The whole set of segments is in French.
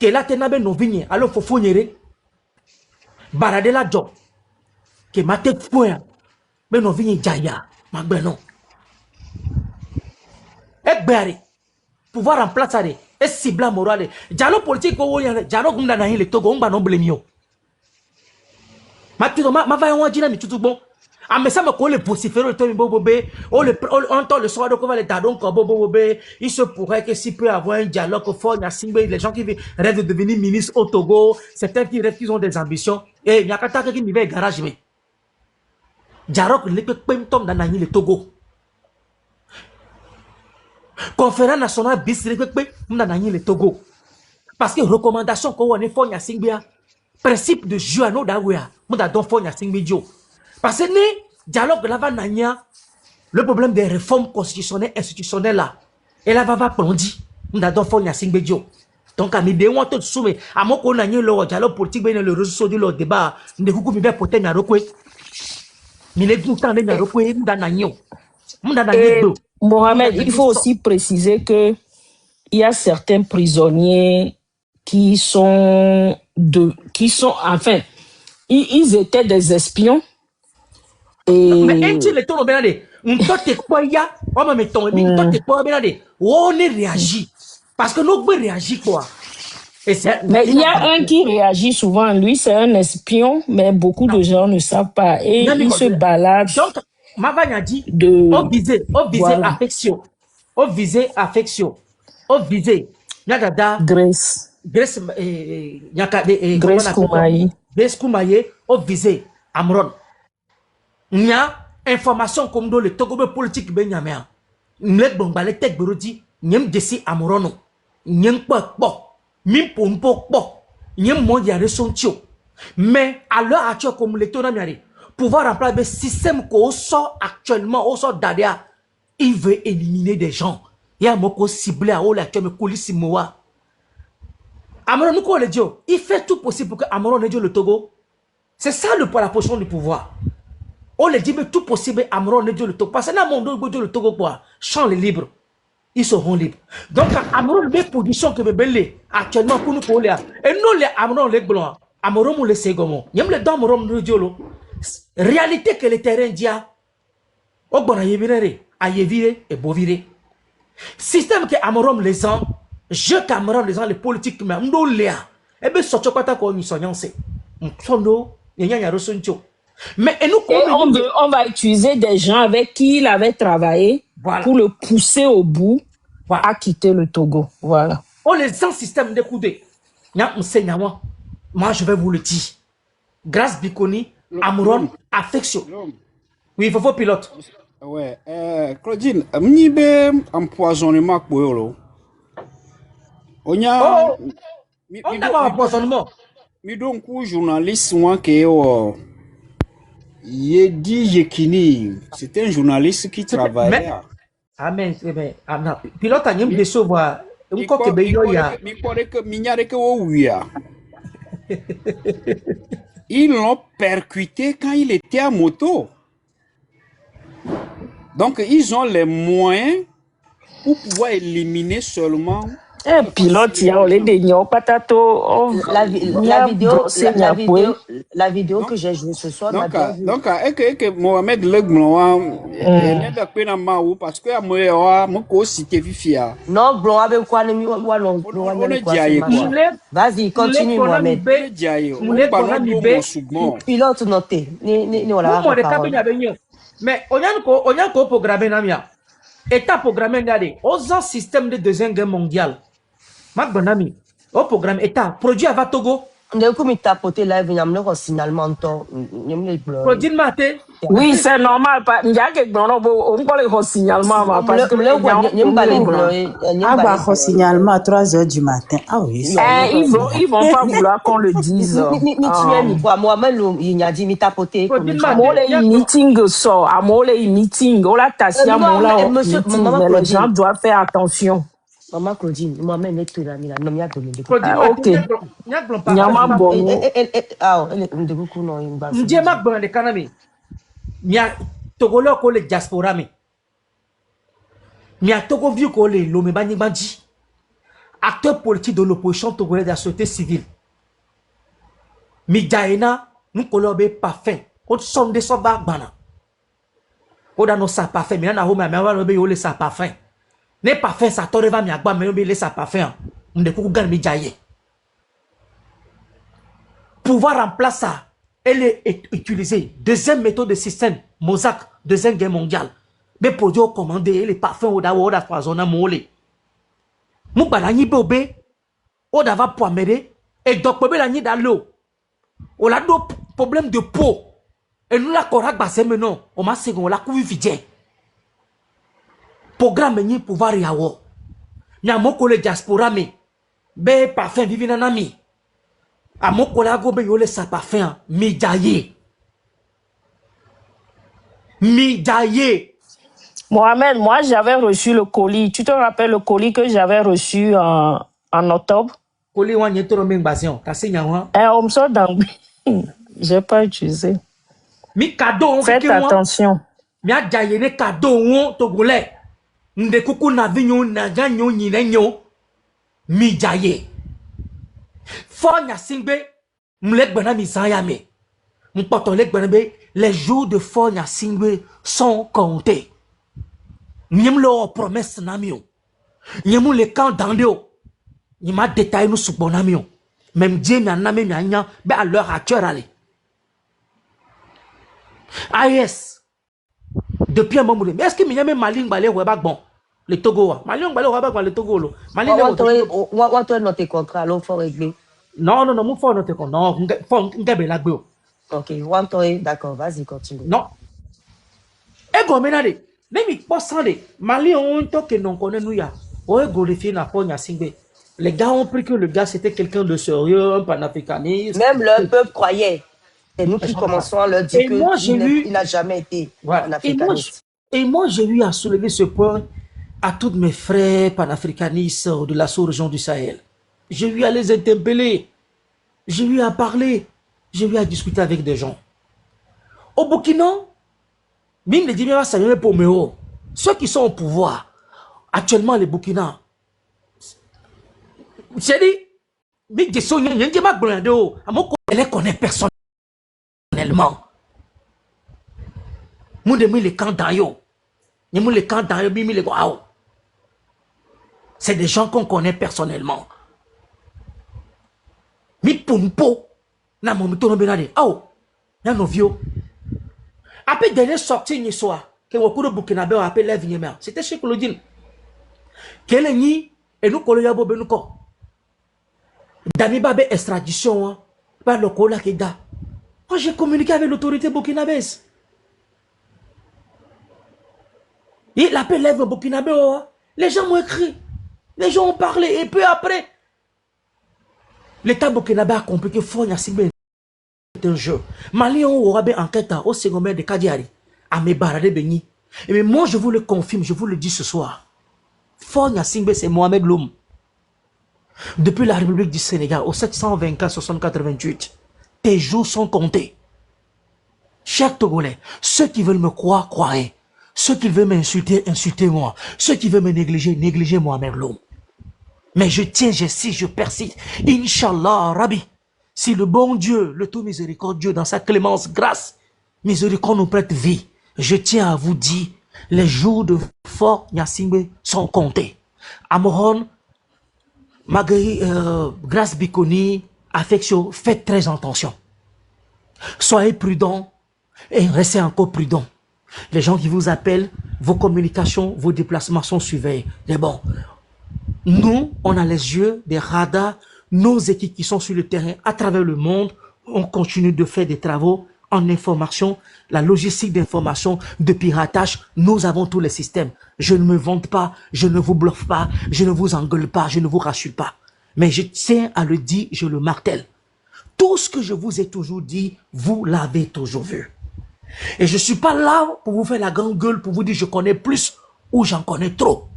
que là tenabe no vigne alors faut fournir barade la job que mate point mais no vigne jaya magbenon e bari pouvoir remplacer et cibla morale dialogue politique ko wonya dialogue ngunda na hile Togo ngba no blemio ma va yon dina mi tutu bon a me ça me ko le vociférer to mi bobobe on entend le soir de ko va les dadon ko bobobe il se pourrait que si peut avoir un dialogue fort na singbe les gens qui rêvent de devenir ministre au Togo certains qui rêvent qu'ils ont des ambitions et nyakata qui mi ve garage mais dialogue le pe pem tom na le Togo conférence nationale bis le pe na le Togo parce que recommandation ko woni fort na singbe principe de juano dawea muda don fort na singbe dio parce que le dialogue là va nanya le problème des réformes constitutionnelles institutionnelles là et là va plondi muda don fort na singbe dio donc ami de won to soume amoko nanya le dialogue politique ben le réseau de le débat ne kuku mi be poté na rokwe mi le tout temps na rokwe muda nanyo muda nanyo. Mohamed, il faut aussi préciser que il y a certains prisonniers qui sont enfin, ils étaient des espions. Et... Mais le ton benade, on te quoi ya, on me mettons, on te quoi benade, on réagit parce que nous réagit quoi. Mais il y a un qui réagit souvent, lui c'est un espion, mais beaucoup de gens ne savent pas et il se balade. Donc, Mavanya dit, on visait voilà. Affection, on visait affection, on visait, Nyagada, Grace Koumaye, on visait Amron. Il y a information comme dans le Togo politique ben yamea. N'lek bongbale tek berodi, nyem desi Amrono, nyem pok, mim pompo, nyem mondia ressontio. Mais à l'heure actuelle, comme l'électorat miari, pouvoir remplacer le système qu'on sort actuellement, au sort d'Adia, il veut éliminer des gens. Il y a un mot ciblé à haut la me coulisse moa. Amron nous le dit, il fait tout possible pour que Amron ne le Togo. C'est ça la position du pouvoir. On le dit, mais tout possible, Amron ne le Togo. Parce que dans le monde, le Togo, quoi, champ est libre. Ils seront libres. Donc, Amron, les positions que me actuellement, pour nous, et nous, les Amron, les blancs, Amron, nous, les Ségomo. Yem le dom, Amron, nous, diolo. Réalité que le terrain dit, au bon, à yevire et bovire. Système que Amron, les gens, je Cameroun, les gens, les politiques, mais nous, léa. Eh bien, sortez pas ta quoi, nous soignons, c'est. Mais et nous, on va utiliser des gens avec qui il avait travaillé voilà. Pour le pousser au bout voilà. À quitter le Togo. Voilà. On les gens système de coudé. Moi, je vais vous le dire. Grâce Bikoni, Amron, affection. Oui, il faut pilote. Ouais. Claudine, m'nibe empoisonnement pour eux. On a un empoisonnement. Mais donc, journaliste, moi, qui Yedi Yekini, c'était un journaliste qui travaillait. Amen. Pilote a de sauver. Il Ils l'ont percuté quand il était à moto. Donc, ils ont les moyens pour pouvoir éliminer seulement. Un pilote, il y a des nions patato. La vidéo que j'ai jouée ce soir. Donc, est-ce que Mohamed Legblanc n'est pas pris dans parce que moi, je cité Fifia. Non, Blanc avec quoi vas-y, continue, Mohamed. Pilote noté. Mais on y a un programme namia. État programmé d'aller aux système de deuxième guerre mondiale. Macbonami, au programme État produit à Togo. Oui, c'est normal. Il y a quelques on parle de signalement parce que signalement à 3h du matin. Ah oui. Ils vont pas vouloir qu'on le dise. Meeting sort, à meeting, on la tasse, les gens doivent faire attention. Maman Claudine, moi-même, elle est tout là, ok. Nyama bon. Elle est de beaucoup, non, il me dit, ma bonne, les canami. Mia Togolo, ko le diaspora, mi a Togo vieux, ko le lomé bani banji. acteurs politiques de l'opposition togolaise de la société civile. Mijaina, nous colobé parfum. On sonde so bana. On a nos sa parfum, mais on a home, mais on a le sa parfum. Ne parfum, ça t'aurait va miagba, mais on a sa parfum. On ne peut pas mijaye. Pouvoir remplacer ça, elle est utilisée. Deuxième méthode de système, Mossack, deuxième guerre mondiale. Mais pour dire commander les parfums au dawa foisonna molé. Moukbala ni bobé, au dava poiméré, et donc bobé la ni dans l'eau. On a deux problèmes de peau. Et nous la correct basse maintenant, on m'a second la couille vide. Programme ni pouvoir yawo. Nya moko le diaspora me, be parfum vivi nanami. A mon collègue be yole sa parfum, mijaye. Mijaye. Mohamed, moi j'avais reçu le colis. Tu te rappelles le colis que j'avais reçu en octobre? Colis wan yetoro mengbasion, kasi nyawa. On me sort dans... J'ai pas utilisé. Mi cadeau on Faites attention. Mi a jaye ne cadeau on togolais. Nde kuku na vinyo na janyo nyinenyo. Mi jaye. Fonya singbe, m'lek bana mi zayame. M'potolek bana be, les jours de Fonya singbe sont comptés. Nyem lo promesse namio. Nyem le camp d'andeo. Il m'a détaillé nous sous bon amio. Même Dieu m'a namé m'a nya, be à l'heure actuelle allez. Ah yes. Depuis un moment, mais est-ce que m'yame malin balé ou bon? Le Togo, malin balé ou le Togo lo. Malin on doit noter contrat, alors faut régler. Non, mon faut noter contrat. Non, faut ngabe la gbe. Ok, on doit, d'accord, vas-y, continue. Non. Et go menade. Nemi posande. Mali on to que non connaît nous ya. O glorifier na Fonya singbe. Les gars ont pris que le gars c'était quelqu'un de sérieux, un panafricaniste. Même le peuple croyait. C'est nous qui commençons à leur dire qu'il n'a jamais été panafricaniste. Et moi, j'ai eu à soulever ce point à tous mes frères panafricanistes de la sous-région du Sahel. J'ai eu à les interpeller. J'ai eu à parler. J'ai eu à discuter avec des gens. Au Burkina, mine de Dimiwa Samuel Pomeo, ceux qui sont au pouvoir, actuellement les Burkina, j'ai dit, mais des gens, il y a des gens qui les connaissent personnellement. Nous devons les camps d'ailleurs. Nous les camps d'ailleurs, c'est des gens qu'on connaît personnellement. Mi pompo, na mon mitono benade. Oh, y'a nos vieux. Après dernière sortie ni soir, que beaucoup de Burkinabé ont appelé les vignements. C'était chez Claudine. Quel est ni et nous collons benuko. Dami babe extradition, par le cola keda. Moi j'ai communiqué avec l'autorité burkinabèse. Il appelle les Burkinabé. Les gens m'ont écrit. Les gens ont parlé. Et peu après, l'État burkinabé a compris que Fonya Singbe est un jeu. Mali on aura bien enquête au secondaire de Kadiari. À mes barades bénis. Et mais moi je vous le confirme, je vous le dis ce soir. Fonya Singbe c'est Mohamed Loum. Depuis la République du Sénégal au 724-60-88. Tes jours sont comptés. Chers Togolais, ceux qui veulent me croire, croyez. Ceux qui veulent m'insulter, insultez-moi. Ceux qui veulent me négliger, négligez Mohamed Loum. Mais je tiens, j'insiste, je persiste. Inch'Allah, Rabbi. Si le bon Dieu, le tout miséricordieux, dans sa clémence, grâce, miséricorde nous prête vie, je tiens à vous dire, les jours de Fort Nyasingbe sont comptés. Amoron, Magari, Grâce Bikoni, affection, faites très attention. Soyez prudents et restez encore prudents. Les gens qui vous appellent, vos communications, vos déplacements sont surveillés. Mais bon, nous, on a les yeux, des radars, nos équipes qui sont sur le terrain à travers le monde, on continue de faire des travaux en information, la logistique d'information, de piratage, nous avons tous les systèmes. Je ne me vante pas, je ne vous bluffe pas, je ne vous engueule pas, je ne vous rassure pas. Mais je tiens à le dire, je le martèle. Tout ce que je vous ai toujours dit, vous l'avez toujours vu. Et je ne suis pas là pour vous faire la grande gueule, pour vous dire je connais plus ou j'en connais trop.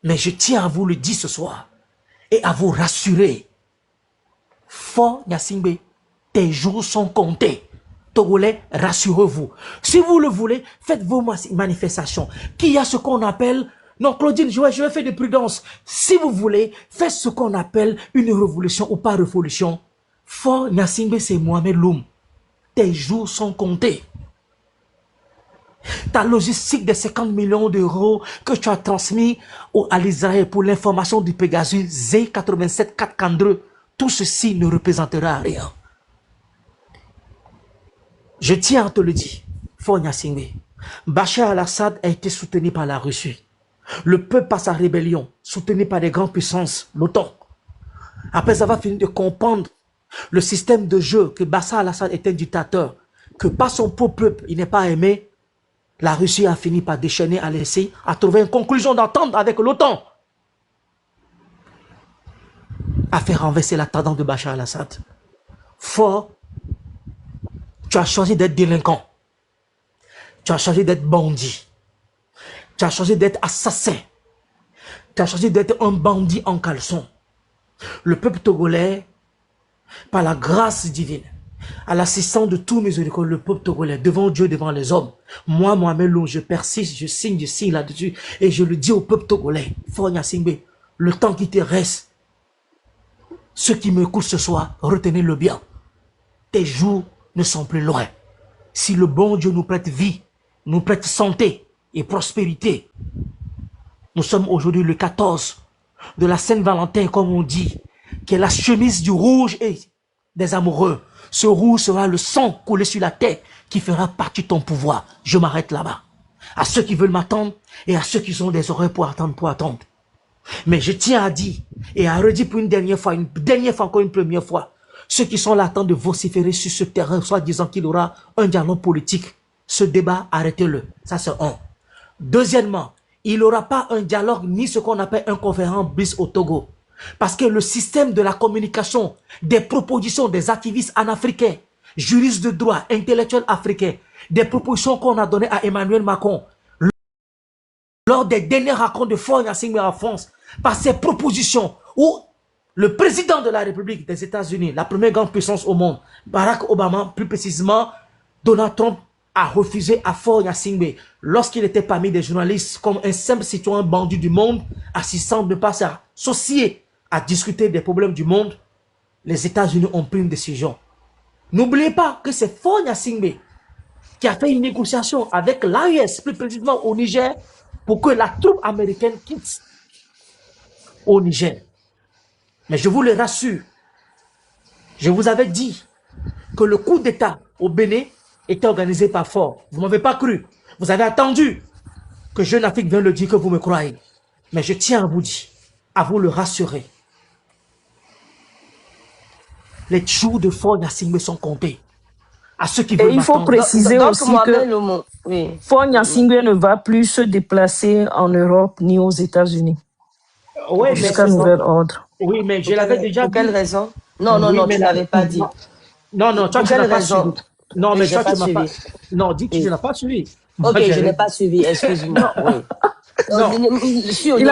Mais je tiens à vous le dire ce soir et à vous rassurer. Fort Nyasingbe, tes jours sont comptés. Togolais, rassurez-vous. Si vous le voulez, faites vos manifestations. Qu'il y a ce qu'on appelle Non, Claudine, je vais faire de prudence. Si vous voulez, faites ce qu'on appelle une révolution ou pas révolution. Fort Gnassingbé, c'est Mohamed Loum. Tes jours sont comptés. Ta logistique de 50 millions d'euros que tu as transmis à l'Israël pour l'information du Pegasus Z87 4 Candreux, tout ceci ne représentera rien. Je tiens à te le dire, Fort Gnassingbé. Bachar al-Assad a été soutenu par la Russie. Le peuple par sa rébellion, soutenu par les grandes puissances, l'OTAN. Après avoir fini de comprendre le système de jeu, que Bachar al-Assad est un dictateur, que par son propre peuple, il n'est pas aimé, la Russie a fini par déchaîner, à laisser, à trouver une conclusion d'entente avec l'OTAN, à faire renverser la tendance de Bachar al-Assad. Fort, tu as choisi d'être délinquant. Tu as choisi d'être bandit. Tu as choisi d'être assassin. Tu as choisi d'être un bandit en caleçon. Le peuple togolais, par la grâce divine, à l'assistance de tous mes auditeurs, le peuple togolais, devant Dieu, devant les hommes, moi, Mohamed Loum, je persiste, je signe là-dessus, et je le dis au peuple togolais, Fort Gnassingbé, le temps qui te reste, ceux qui m'écoutent ce soir, retenez-le bien. Tes jours ne sont plus loin. Si le bon Dieu nous prête vie, nous prête santé et prospérité, nous sommes aujourd'hui le 14 de la Saint-Valentin, comme on dit, qui est la chemise du rouge et des amoureux. Ce rouge sera le sang coulé sur la tête qui fera partie de ton pouvoir. Je m'arrête là-bas. À ceux qui veulent m'attendre et à ceux qui ont des oreilles pour attendre. Mais je tiens à dire et à redire pour une dernière fois, encore une première fois, ceux qui sont là attendent de vociférer sur ce terrain, soit disant qu'il y aura un dialogue politique. Ce débat, arrêtez-le. Ça, c'est un. Deuxièmement, il n'y aura pas un dialogue ni ce qu'on appelle un conférence bis au Togo. Parce que le système de la communication, des propositions des activistes africains, juristes de droit, intellectuels africains, des propositions qu'on a données à Emmanuel Macron lors des dernières rencontres de Fort Gnassingbé en France, par ces propositions où le président de la République des États-Unis, la première grande puissance au monde, Barack Obama, plus précisément, Donald Trump, a refusé à Fort Gnassingbé, lorsqu'il était parmi des journalistes, comme un simple citoyen bandit du monde, assistant de ne pas s'associer à discuter des problèmes du monde, les États-Unis ont pris une décision. N'oubliez pas que c'est Fort Gnassingbé qui a fait une négociation avec l'AES, plus précisément au Niger, pour que la troupe américaine quitte au Niger. Mais je vous le rassure, je vous avais dit que le coup d'État au Bénin était organisé par Fort. Vous ne m'avez pas cru. Vous avez attendu que Jeune Afrique vienne le dire, que vous me croyez. Mais je tiens à vous dire, à vous le rassurer. Les jours de Fort Gnassingbé sont comptés. À ceux qui veulent Et il faut préciser aussi que oui. Fort Gnassingbé ne va plus se déplacer en Europe ni aux États-Unis. Oui, jusqu'à nouvel ordre. Oui, mais je l'avais déjà dit. Pour quelle raison? Non, tu ne l'avais pas dit. Non, toi, tu n'as pas suivi. Non, mais toi, tu n'as pas. Non, dis que tu n'as pas suivi. Ok, je n'ai pas suivi, excuse-moi. Il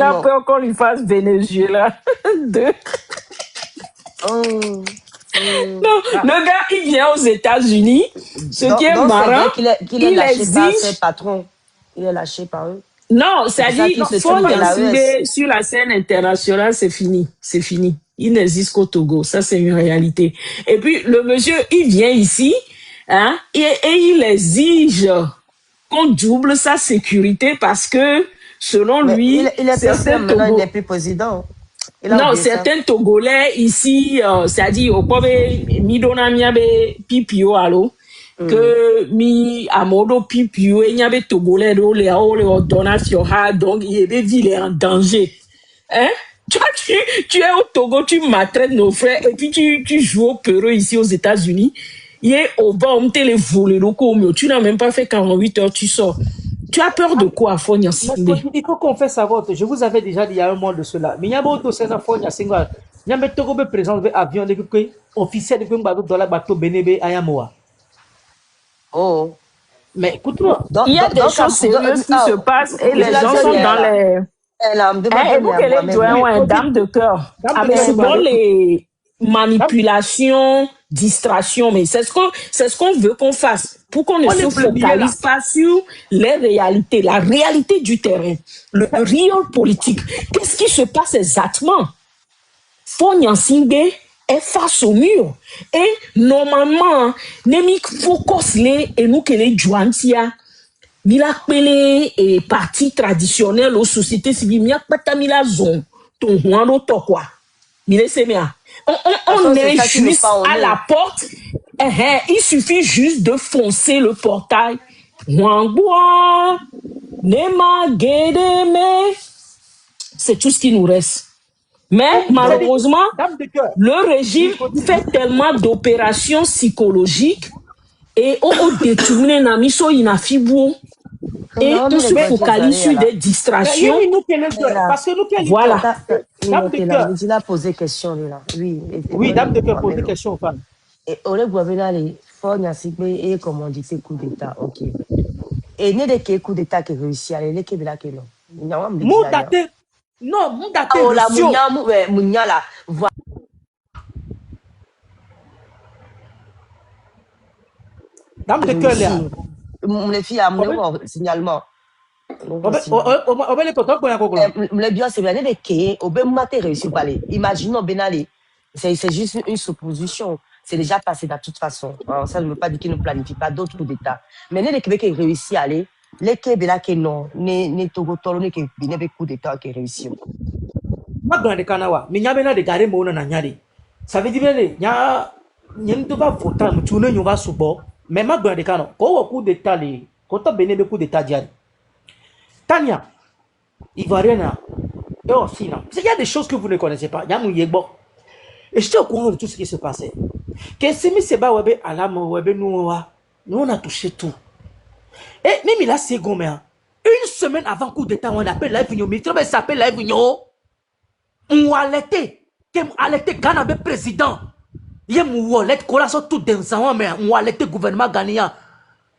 a peur qu'on lui fasse Venezuela. Non, le gars, il vient aux États-Unis. Ce qui est marrant, qu'il est lâché par ses patrons. Il est lâché par eux. Non, c'est-à-dire, sur la scène internationale, c'est fini. C'est fini. Il n'existe qu'au Togo. Ça, c'est une réalité. Et puis, le monsieur, il vient ici, hein, et il exige qu'on double sa sécurité parce que, selon lui, il est maintenant, il n'est plus président. Non, certains Togolais ici, c'est-à-dire, au Kobe, Midona Miabe, Pipio, allo, que mi amodo Pipio, et Niabe Togolais, le donation, donc il est en danger. Hein? Toi, tu es au Togo, tu maltraites nos frères, et puis tu joues au peureux ici aux États-Unis. Il est au bas, on te les volé, tu n'as même pas fait 48 heures, tu sors. Tu as peur de quoi, Fort Gnassingbé? Il faut qu'on fasse savoir. Je vous avais déjà dit il y a un mois de cela. Mais il y a beaucoup de ces Fort Gnassingbé. Il y a beaucoup de présence d'avions officiels de la bateau Bénébé à Yamoa. Oh. Mais écoute-moi. Il y a des choses sérieuses qui se passent et les gens sont dans les. Et vous qu'elle est dame de cœur. Avec dans les manipulations distraction, mais c'est ce qu'on veut qu'on fasse pour qu'on ne se focalise pas sur les réalités, la réalité du terrain, le réel politique. Qu'est-ce qui se passe exactement? Fonyansingbe est face au mur. Et normalement, Nemi focus et nous que les Juantia, Mila Pele et parti traditionnel aux sociétés civiles, Mila Patamila Zon, ton Huano Tokwa. Mile Semia. On est juste à la porte. Il suffit juste de foncer le portail. Huangboa, Nema Gedeme. C'est tout ce qui nous reste. Mais malheureusement, le régime fait tellement d'opérations psychologiques et on détourne Namiso Inafibu et on se focalise sur des distractions. Voilà. Il a posé question là. Oui, dame de cœur, poser question aux femmes. Et on est gouvernement les forts et comme on dit c'est coup d'état, ok. Et né de quel coup d'état qui réussit à aller que là que non. Moudate. Non, Moudate. Oh la mounya là. Dame de cœur là. Les filles à mon signalement. Le bien c'est bien de que au ben maté réussi pas aller. Imaginons Benali. C'est juste une supposition. C'est déjà passé de toute façon. Alors, ça ne veut pas dire qu'il ne planifie pas d'autres coups d'État. Mais les Québécois qui réussit à aller, les Québécois qui non, les Togo Tolo, les Québécois qui coup d'État qui réussit. Ma grande Kanawa, mais n'y de garder mon nanyari. Ça veut dire que n'y a pas voter, tu ne vas pas mais ma grande Kano, quand coup d'État, quand tu as bénéficié coup d'État diari. Tania, Ivoirienne, et aussi, non. Il y a des choses que vous ne connaissez pas. Il y a Mouyegbo. Et j'étais au courant de tout ce qui se passait. Que Semi Seba Webe Alam Webe nous on a touché tout. Et même il a c'est gommé. Une semaine avant coup d'état, on appelle la Vigno. Mais ça s'appelle la Vigno. On a l'été. On a l'été Ghana président. Il y a mon wallet, qu'on a sorti tout dans un mais on a l'été gouvernement ghanéen.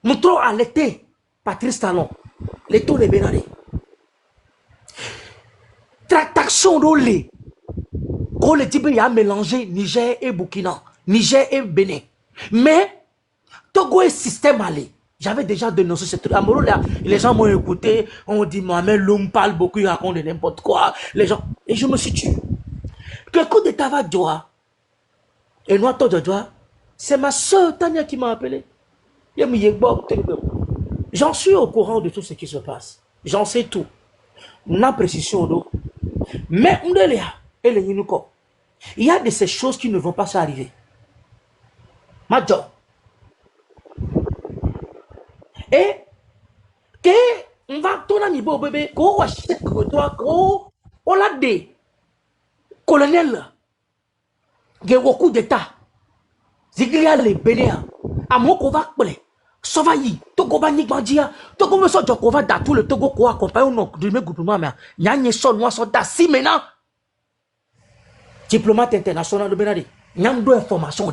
Mon trop à l'été. Patrice Talon. Les taux les bénarés. Traction d'olé. Quand le Tibet a mélangé Niger et Burkina, Niger et Bénin. Mais, Togo est système allé. J'avais déjà dénoncé ce truc. Les gens m'ont écouté, on dit Mohamed Loum parle beaucoup, il raconte n'importe quoi. Les gens, et je me suis tué. Que coup d'état va Djoa, et moi, Djoa, c'est ma soeur Tania qui m'a appelé. J'en suis au courant de tout ce qui se passe. J'en sais tout. La précision d'eau. Mais on est là, et les Yinuko. Il y a de ces choses qui ne vont pas s'arriver. Ma job. Et que on va tourner un niveau bébé, qu'on va chercher toi, qu'on a des colonels, qui ont coup d'état. Ziglia les Bénéens, à mon qu'on va appeler. Sauvayi, Togo va n'y grandir, Togo me sort qu'on va dans tout le Togo qu'on accompagne au du même groupement, mais il y a une son, moi, son d'assis maintenant. Diplomate international de Benadi, il y a deux informations.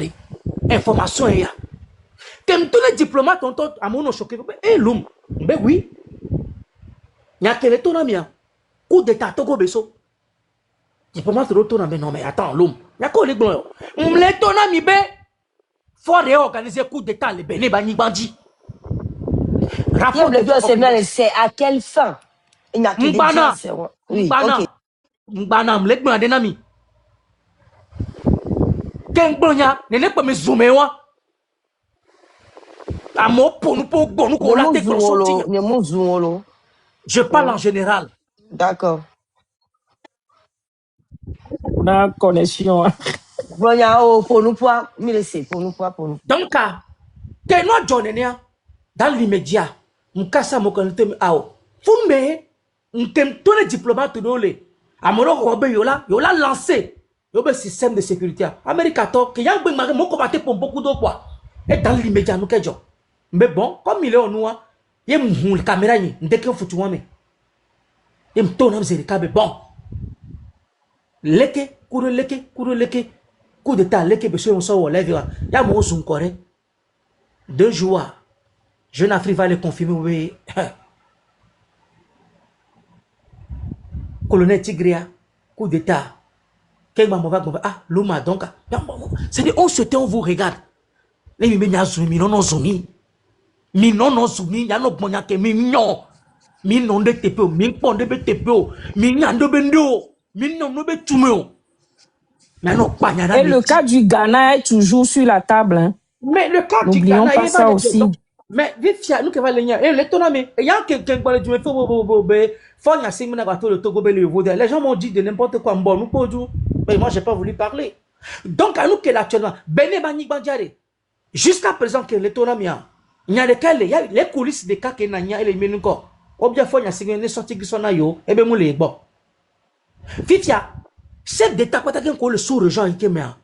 Information est là. Comme tous les diplomates ont à mon choqué, et l'homme, ben oui. Il y a quel est ton ami? Coup d'état Togo Besso. Diplomate retourne, mais non, mais attends, l'homme. Il y a quoi les blancs? On me ton ami, ben. Faut réorganiser coup d'état, les Béné Bani Bandi. Rapport de c'est à quelle fin? Il n'y a que des gens. Oui, ok. Mbana, m'lek m'en denami. Kengbonya, n'est pas me zoomer wa. Je parle en général. D'accord. On a une connexion. Donc, t'es non John dans l'immédiat. M'kassa m'okanite ao. Fumbe, m'tem tous les diplomates de l'olé. Amoro Robbe yola lancé. Le système de sécurité. Amérique qui y a un mon combatté pour beaucoup de quoi. Et dans l'immédiat, nous qu'est-ce. Mais bon, comme il est en noir, il y a une caméra, il y a un foutu. Il y a un tonne de bon. Leke, couru leke. Coup d'état, leke, monsieur, on sort au lèvre. Il y a mon zoom coré. 2 jours. Jeune Afrique va le confirmer, oui. Colonel Tigria, coup d'état. Ah, Loma, donc, c'est-à-dire, on se tait, on vous regarde. Les mimi zumi, non zumi. Mi non zumi, y'a no bon yake, mi non. Mi non de tepe, mi pon de tepe, mi nyan de bendo, mi non de tumeo. Mais non, pas Et le cas du Ghana est toujours sur la table. Hein. Mais le cas du N'oublions Ghana, pas ça aussi. Mais vite, nous qui va les et l'étonnement, il y a quelqu'un qui parle du faut y a 5 minutes le Togo, les gens m'ont dit de n'importe quoi, bon, nous pas du, mais moi j'ai pas voulu parler. Donc à nous qui est actuellement, Bené Bani Bandjare, jusqu'à présent que l'étonnement, il y a les coulisses des cas qui n'ont pas les menus encore. Ou bien faut y a 5 minutes sorti qui sont là yo, et ben moulé bon. Fitia, chef d'État quoi t'as le sous-région qui est mea.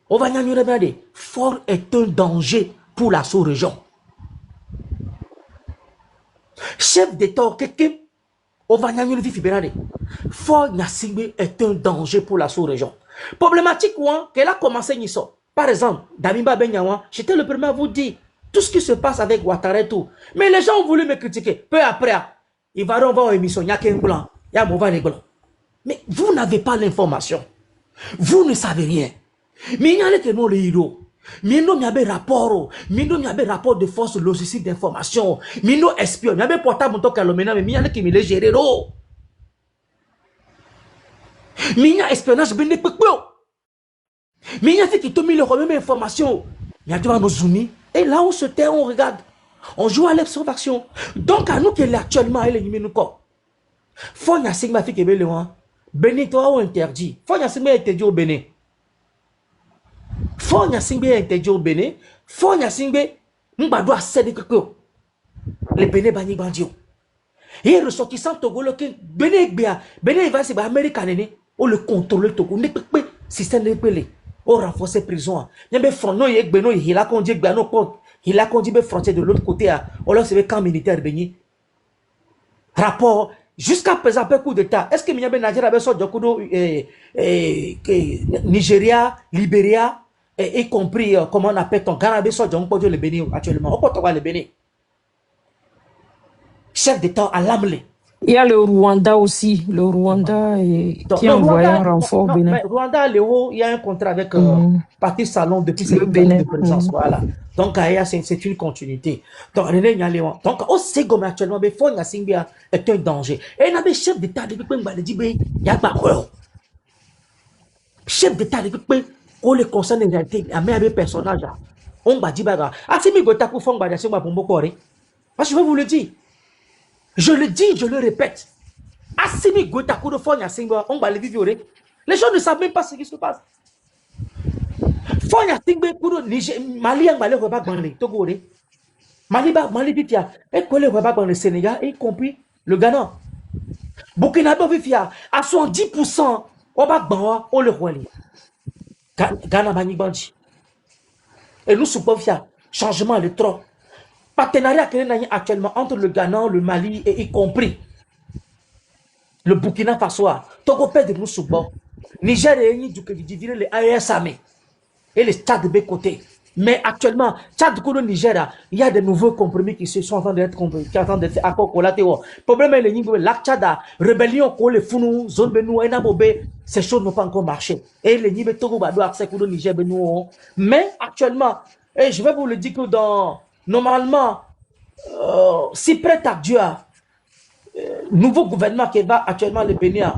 On va y regarder. Fort est un danger pour la sous-région. Chef d'État, quelqu'un, on va y regarder. Fort Nyasingbe est un danger pour la sous-région. Problématique, qu'elle a commencé, par exemple, Damiba Benyawan, j'étais le premier à vous dire tout ce qui se passe avec Ouattara et tout. Mais les gens ont voulu me critiquer. Peu après, ils vont voir une émission, il n'y a qu'un blanc, il y a un mauvais blanc. Mais vous n'avez pas l'information. Vous ne savez rien. Mais il y a les témoins de héros. Mais il y a des rapports. Mais il y a des rapports de force logistique d'information. Mais il y a des espions. Il y a des portables qui sont mais il y a qui me les gèrent. Mais il y a espionnage. Mais il y a qui t'ont mis les mêmes informations. Il y a devant nos zoomies. Et là, on se tait, on regarde. On joue à l'observation. Donc, à nous qui est actuellement, elle est nous quoi. Faut y a cinq ma fille qui est belle. Bénin, toi, on interdit. Faut y a cinq ma interdit au Bénin. Faut y a cinq ma interdit au Bénin. Faut y a cinq ma m'bado a cédé que les Bénin bani bandio. Et ressortissant Togo le Bénin Bénin va c'est américain on le contrôle Togo ne peut système de pelé. On renforcer prison. Il y a front non yek beno il a conduit beno pour il a conduit frontière de l'autre côté on leur c'est camp militaire Bénin. Rapport jusqu'à présent peu coup d'état. Est-ce que Miyabe Nigeria avait sorti Nigeria, Libéria et y compris comment on appelle ton Ghana avait sorti le Bénin actuellement. On peut voir le Bénin. Chef d'État à l'âme. Il y a le Rwanda aussi. Le Rwanda qui a envoyé un renfort au Bénin. Mais Rwanda, il y a un contrat avec Patrice Salon depuis le Bénin. De présence. Voilà. Donc, c'est une continuité. Donc, on sait comment actuellement, mais Fon Yassingbe est un danger. Et il y a des chefs d'État depuis que il y a pas quoi. Chef d'État depuis que on les concerne en réalité, il y a même personnage. On va dire, ah, c'est Migota pour Fon Badiassé, pour Mbokore. Parce que je vais vous le dire. Je le dis, je le répète. Assimi Gotaku de Fonya Singba, on va le vivre. Les gens ne savent même pas ce qui se passe. Fonya Singba, Mali, on va le rebattre dans les Togo. Mali, Bitia, et qu'on le rebattre dans le Sénégal, y compris le Ghana. Burkina Vifia, à 70%, on va Bawa, on le relève. Ghana Bani Banji. Et nous, sous changement de trop. Partenariat qu'il y a actuellement entre le Ghana, le Mali et y compris le Burkina Faso, Togo perd de nous sous bord. Niger et les AESAME et les Tchad de côté. Mais actuellement, Tchad de Niger, il y a de nouveaux compromis qui se sont en train d'être accords collatéraux. Problème est le lac Tchad, rébellion pour les Founou, zone Benou, et Nabobé, ces choses n'ont pas encore marché. Et les Nibé Togo Bado accès au Niger Benou. Mais actuellement, et je vais vous le dire que normalement, si prêt à Dieu, nouveau gouvernement qui va actuellement le Bénin,